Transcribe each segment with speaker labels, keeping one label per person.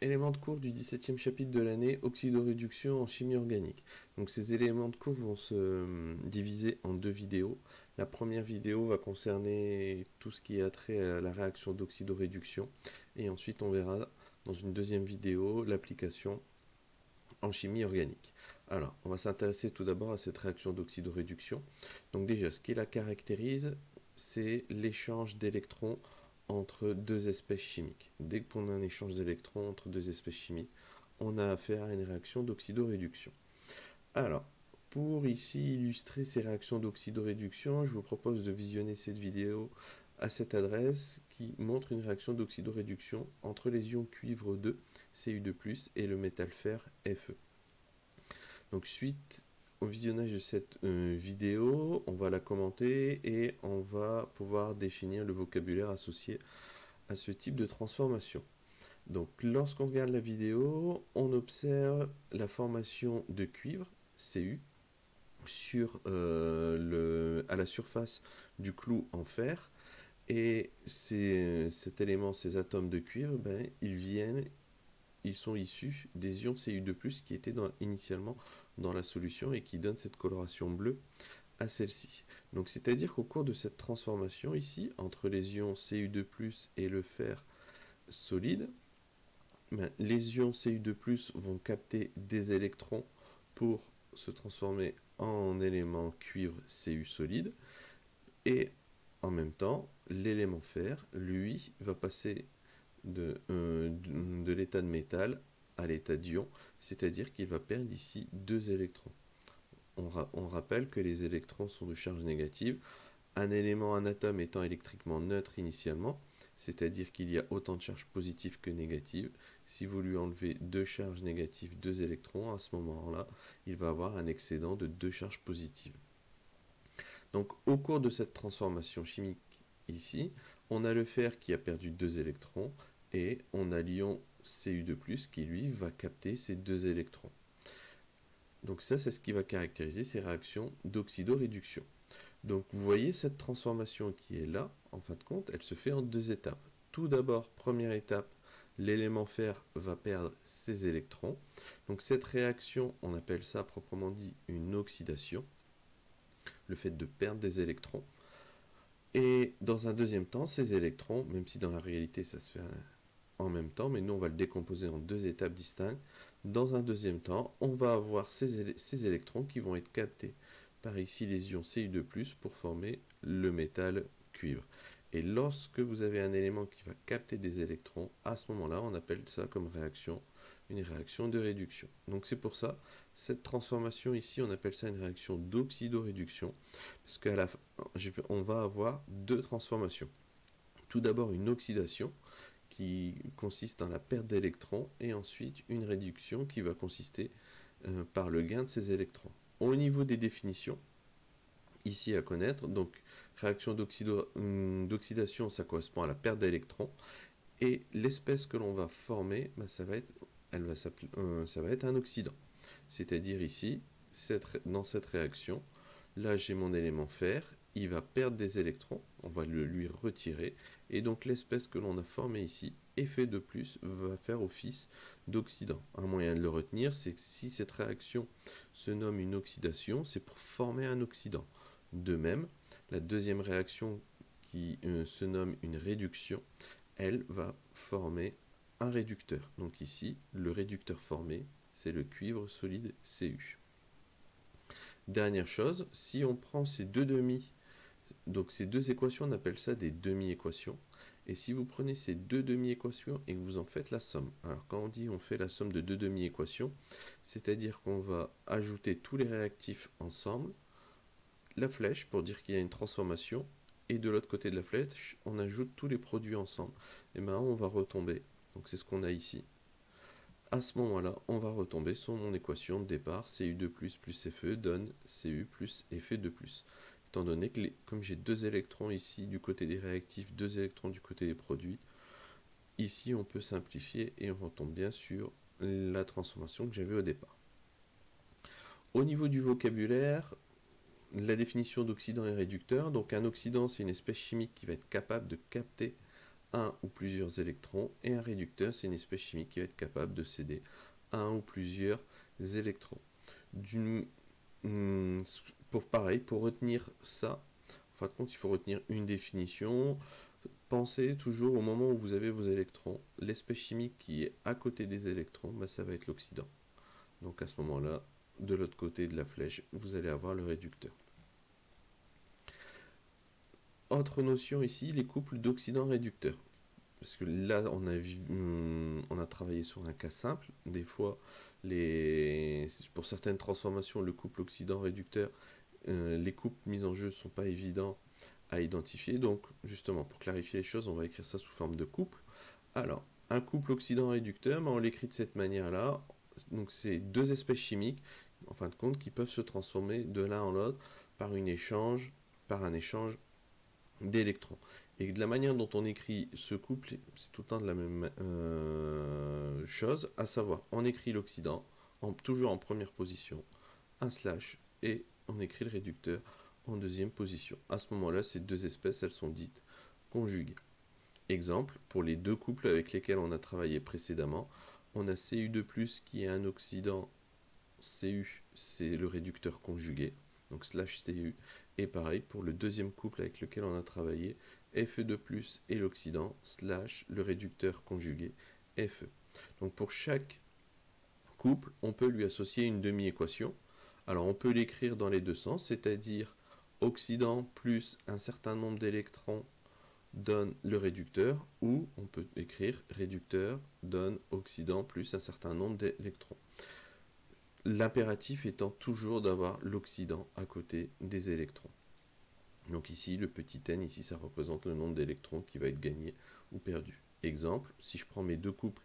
Speaker 1: Éléments de cours du 17e chapitre de l'année, oxydoréduction en chimie organique. Donc ces éléments de cours vont se diviser en deux vidéos. La première vidéo va concerner tout ce qui a trait à la réaction d'oxydoréduction. Et ensuite on verra dans une deuxième vidéo l'application en chimie organique. Alors, on va s'intéresser tout d'abord à cette réaction d'oxydoréduction. Donc déjà, ce qui la caractérise, c'est l'échange d'électrons entre deux espèces chimiques. Dès qu'on a un échange d'électrons entre deux espèces chimiques, on a affaire à une réaction d'oxydoréduction. Alors, pour ici illustrer ces réactions d'oxydoréduction, je vous propose de visionner cette vidéo à cette adresse qui montre une réaction d'oxydoréduction entre les ions cuivre 2, Cu2+, et le métal fer, Fe. Donc suite au visionnage de cette vidéo, on va la commenter et on va pouvoir définir le vocabulaire associé à ce type de transformation. Donc lorsqu'on regarde la vidéo, on observe la formation de cuivre, Cu, à la surface du clou en fer. Et cet élément, ces atomes de cuivre, ils sont issus des ions Cu2+, qui étaient initialement dans la solution et qui donnent cette coloration bleue à celle-ci. Donc c'est-à-dire qu'au cours de cette transformation ici, entre les ions Cu2+, et le fer solide, les ions Cu2+ vont capter des électrons pour se transformer en élément cuivre Cu solide, et en même temps, l'élément fer, lui, va passer de l'état de métal à l'état d'ion, c'est-à-dire qu'il va perdre ici deux électrons. On rappelle que les électrons sont de charge négative, un élément, un atome étant électriquement neutre initialement, c'est-à-dire qu'il y a autant de charges positives que négatives. Si vous lui enlevez deux charges négatives, deux électrons, à ce moment-là, il va avoir un excédent de deux charges positives. Donc au cours de cette transformation chimique ici, on a le fer qui a perdu deux électrons et on a l'ion Cu2+, qui lui va capter ces deux électrons. Donc ça, c'est ce qui va caractériser ces réactions d'oxydoréduction. Donc vous voyez cette transformation qui est là, en fin de compte, elle se fait en deux étapes. Tout d'abord, première étape, l'élément fer va perdre ses électrons. Donc cette réaction, on appelle ça proprement dit une oxydation, le fait de perdre des électrons. Et dans un deuxième temps, ces électrons, même si dans la réalité ça se fait en même temps, mais nous on va le décomposer en deux étapes distinctes, dans un deuxième temps, on va avoir ces électrons qui vont être captés par ici les ions Cu2+, pour former le métal cuivre. Et lorsque vous avez un élément qui va capter des électrons, à ce moment-là, on appelle ça comme réaction une réaction de réduction. Donc c'est pour ça, cette transformation ici, on appelle ça une réaction d'oxydoréduction, parce qu'à la fin, on va avoir deux transformations. Tout d'abord une oxydation, qui consiste en la perte d'électrons, et ensuite une réduction qui va consister par le gain de ces électrons. Au niveau des définitions, ici à connaître, donc réaction d'oxydation, ça correspond à la perte d'électrons, et l'espèce que l'on va former, ça va être un oxydant. C'est-à-dire ici, dans cette réaction, là j'ai mon élément fer, il va perdre des électrons, on va lui retirer, et donc l'espèce que l'on a formée ici, Fe2+, va faire office d'oxydant. Un moyen de le retenir, c'est que si cette réaction se nomme une oxydation, c'est pour former un oxydant. De même, la deuxième réaction qui se nomme une réduction, elle va former un réducteur. Donc ici, le réducteur formé, c'est le cuivre solide Cu. Dernière chose, si on prend ces deux demi, donc ces deux équations, on appelle ça des demi-équations. Et si vous prenez ces deux demi-équations et que vous en faites la somme, alors quand on dit on fait la somme de deux demi-équations, c'est-à-dire qu'on va ajouter tous les réactifs ensemble, la flèche pour dire qu'il y a une transformation, et de l'autre côté de la flèche, on ajoute tous les produits ensemble. Et maintenant, on va retomber. Donc c'est ce qu'on a ici. À ce moment-là, on va retomber sur mon équation de départ, Cu2+, plus Fe donne Cu plus Fe2+. Étant donné que, comme j'ai deux électrons ici du côté des réactifs, deux électrons du côté des produits, ici on peut simplifier et on retombe bien sur la transformation que j'avais au départ. Au niveau du vocabulaire, la définition d'oxydant et réducteur, donc un oxydant c'est une espèce chimique qui va être capable de capter un ou plusieurs électrons, et un réducteur, c'est une espèce chimique qui va être capable de céder un ou plusieurs électrons. Pour retenir ça, en fin de compte, il faut retenir une définition. Pensez toujours au moment où vous avez vos électrons, l'espèce chimique qui est à côté des électrons, bah, ça va être l'oxydant. Donc à ce moment-là, de l'autre côté de la flèche, vous allez avoir le réducteur. Autre notion ici, les couples d'oxydant-réducteur. Parce que là, on a travaillé sur un cas simple. Des fois, pour certaines transformations, le couple oxydant-réducteur, les couples mis en jeu ne sont pas évidents à identifier. Donc, justement, pour clarifier les choses, on va écrire ça sous forme de couple. Alors, un couple oxydant-réducteur, on l'écrit de cette manière-là. Donc, c'est deux espèces chimiques, en fin de compte, qui peuvent se transformer de l'un en l'autre par un échange d'électrons. Et de la manière dont on écrit ce couple, c'est tout le temps de la même chose, à savoir, on écrit l'oxydant, toujours en première position, un slash, et on écrit le réducteur en deuxième position. À ce moment-là, ces deux espèces, elles sont dites conjuguées. Exemple, pour les deux couples avec lesquels on a travaillé précédemment, on a Cu2+, qui est un oxydant, Cu, c'est le réducteur conjugué, donc slash Cu, et pareil pour le deuxième couple avec lequel on a travaillé, Fe2+, et l'oxydant, slash le réducteur conjugué, Fe. Donc pour chaque couple, on peut lui associer une demi-équation. Alors on peut l'écrire dans les deux sens, c'est-à-dire oxydant plus un certain nombre d'électrons donne le réducteur, ou on peut écrire réducteur donne oxydant plus un certain nombre d'électrons. L'impératif étant toujours d'avoir l'oxydant à côté des électrons. Donc ici, le petit n, ici, ça représente le nombre d'électrons qui va être gagné ou perdu. Exemple, si je prends mes deux couples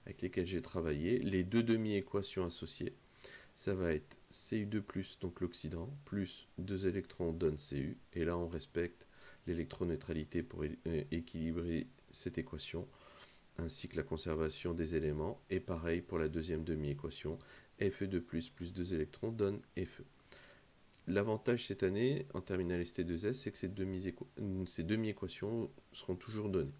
Speaker 1: avec lesquels j'ai travaillé, les deux demi-équations associées, ça va être Cu2+, donc l'oxydant, plus 2 électrons donne Cu, et là on respecte l'électroneutralité pour équilibrer cette équation, ainsi que la conservation des éléments, et pareil pour la deuxième demi-équation, Fe2+, plus 2 électrons donne Fe. L'avantage cette année, en terminale ST2S, c'est que ces demi-équations seront toujours données.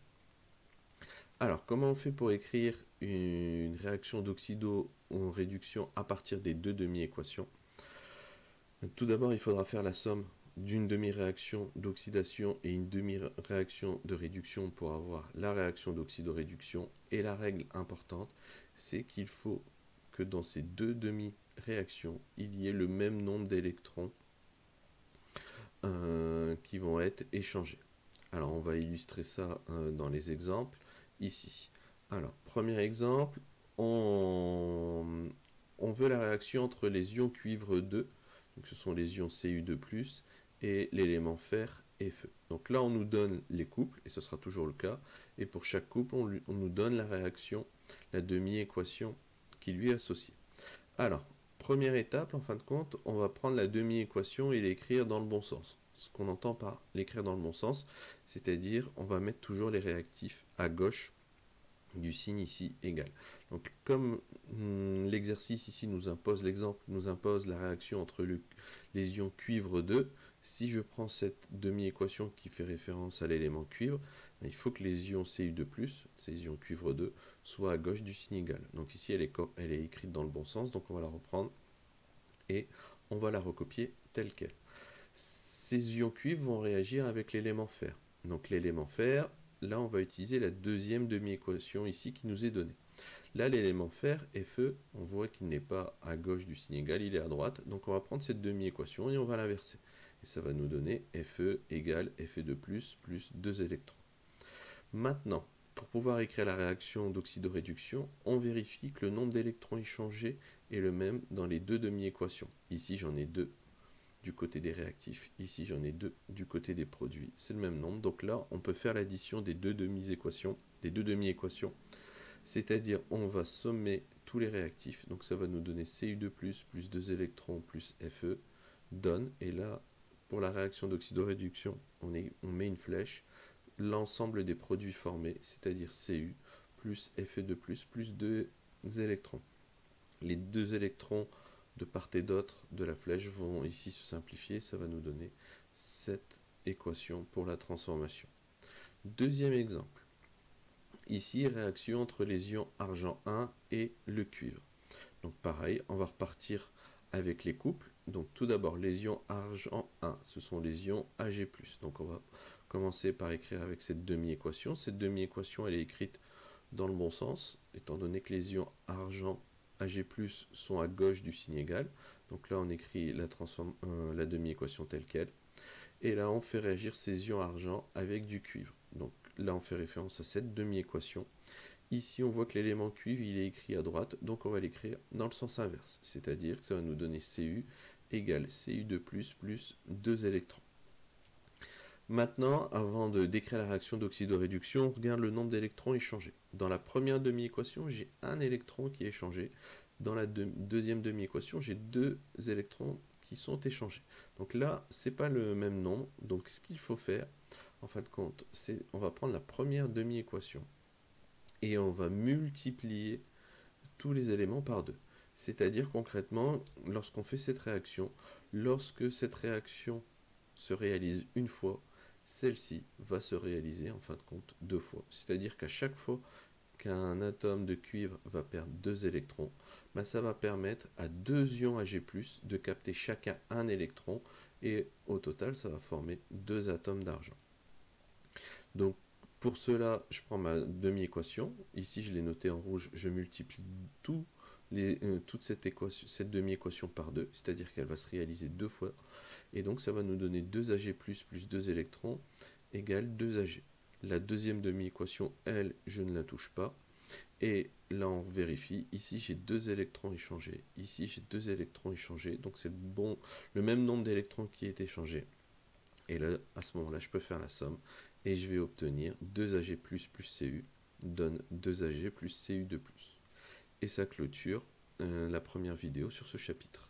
Speaker 1: Alors, comment on fait pour écrire une réaction d'oxydo-réduction à partir des deux demi-équations? Tout d'abord, il faudra faire la somme d'une demi-réaction d'oxydation et une demi-réaction de réduction pour avoir la réaction d'oxydo-réduction. Et la règle importante, c'est qu'il faut que dans ces deux demi-réactions, il y ait le même nombre d'électrons qui vont être échangés. Alors, on va illustrer ça dans les exemples ici. Alors, premier exemple, on veut la réaction entre les ions cuivre 2, donc ce sont les ions Cu2+, et l'élément fer Fe. Donc là, on nous donne les couples, et ce sera toujours le cas, et pour chaque couple, on nous donne la réaction, la demi-équation qui lui est associée. Alors, première étape, en fin de compte, on va prendre la demi-équation et l'écrire dans le bon sens. Ce qu'on entend par l'écrire dans le bon sens, c'est-à-dire on va mettre toujours les réactifs à gauche du signe ici égal. Donc comme l'exercice ici nous impose, l'exemple nous impose la réaction entre les ions cuivre 2, si je prends cette demi-équation qui fait référence à l'élément cuivre, il faut que les ions Cu2+, ces ions cuivre 2, soient à gauche du signe égal. Donc ici elle est écrite dans le bon sens, donc on va la reprendre et on va la recopier telle quelle. Ces ions cuivre vont réagir avec l'élément fer. Donc l'élément fer, là on va utiliser la deuxième demi-équation ici qui nous est donnée. Là l'élément fer, Fe, on voit qu'il n'est pas à gauche du signe égal, il est à droite. Donc on va prendre cette demi-équation et on va l'inverser. Et ça va nous donner Fe égale Fe2+, plus 2 électrons. Maintenant, pour pouvoir écrire la réaction d'oxydoréduction, on vérifie que le nombre d'électrons échangés est le même dans les deux demi-équations. Ici j'en ai 2 du côté des réactifs, ici j'en ai 2 du côté des produits, c'est le même nombre. Donc là, on peut faire l'addition des deux demi-équations, c'est-à-dire on va sommer tous les réactifs, donc ça va nous donner Cu2+, plus 2 électrons plus Fe, donne, et là, pour la réaction d'oxydoréduction, on met une flèche, l'ensemble des produits formés, c'est-à-dire Cu plus Fe2+, plus 2 électrons. Les 2 électrons de part et d'autre de la flèche vont ici se simplifier, ça va nous donner cette équation pour la transformation. Deuxième exemple, Ici, réaction entre les ions argent 1 et le cuivre. Donc pareil, on va repartir avec les couples. Donc tout d'abord, les ions argent 1, ce sont les ions Ag+. Donc on va commencer par écrire avec cette demi-équation. Cette demi-équation, elle est écrite dans le bon sens, étant donné que les ions argent Ag+ sont à gauche du signe égal. Donc là, on écrit la demi-équation telle qu'elle. Et là, on fait réagir ces ions argent avec du cuivre. Donc là, on fait référence à cette demi-équation. Ici, on voit que l'élément cuivre, il est écrit à droite, donc on va l'écrire dans le sens inverse. C'est-à-dire que ça va nous donner Cu égale Cu2+, plus 2 électrons. Maintenant, avant de décrire la réaction d'oxydoréduction, on regarde le nombre d'électrons échangés. Dans la première demi-équation, j'ai un électron qui est échangé. Dans la deuxième demi-équation, j'ai 2 électrons qui sont échangés. Donc là, ce n'est pas le même nombre. Donc ce qu'il faut faire, en fin de compte, c'est on va prendre la première demi-équation et on va multiplier tous les éléments par 2. C'est-à-dire concrètement, lorsqu'on fait cette réaction, lorsque cette réaction se réalise une fois, celle-ci va se réaliser en fin de compte 2 fois. C'est-à-dire qu'à chaque fois qu'un atome de cuivre va perdre 2 électrons, ben ça va permettre à 2 ions Ag+, de capter chacun un électron, et au total, ça va former 2 atomes d'argent. Donc, pour cela, je prends ma demi-équation. Ici, je l'ai notée en rouge. Je multiplie toute cette demi-équation par 2, c'est-à-dire qu'elle va se réaliser 2 fois. Et donc, ça va nous donner 2 Ag+, plus 2 électrons, égale 2 Ag. La deuxième demi-équation, elle, je ne la touche pas. Et là, on vérifie. Ici, j'ai 2 électrons échangés. Ici, j'ai 2 électrons échangés. Donc, c'est le même nombre d'électrons qui est échangé. Et là, à ce moment-là, je peux faire la somme. Et je vais obtenir 2 Ag+, plus Cu donne 2 Ag plus Cu2+. Et ça clôture la première vidéo sur ce chapitre.